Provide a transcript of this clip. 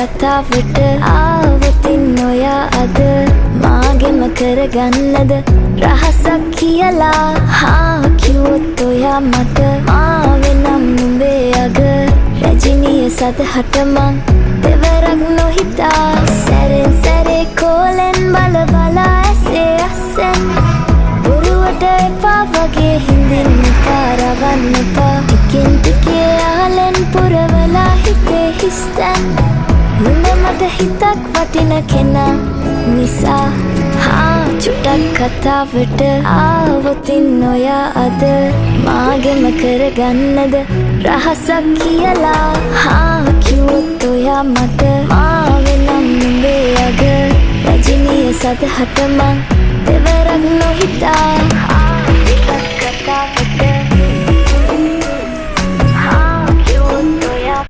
කතාවට ආවතින් ඔයා අද මාගෙම කරගන්නද රහසක් කියලා කිව්වොත් ඔයා මට මාවෙනම් නුඹේ අග රජිනිය සදහට මං දෙවරක් නොහිතා සැරෙන් සැරේ කෝලෙන් බල බලා ඇසේ අස්සෙන් බොරුවට එපා වගේ හිඳින් පාරවන්න එපා ටිකෙන් ටිකේ ආලෙන් පුරවලා හිතේ හිස්තැන් නුඹ මට හිතක් වටින කෙනා නිසා චුට්ටක් කතාවට ආවොතින් ඔයා අද මාගෙම කරගන්නද රහසක් කියලා කිව්වොත් ඔයා මට මාවෙනම් නුඹේ අග රජිනිය සදහට මං දෙවරක් නොහිතා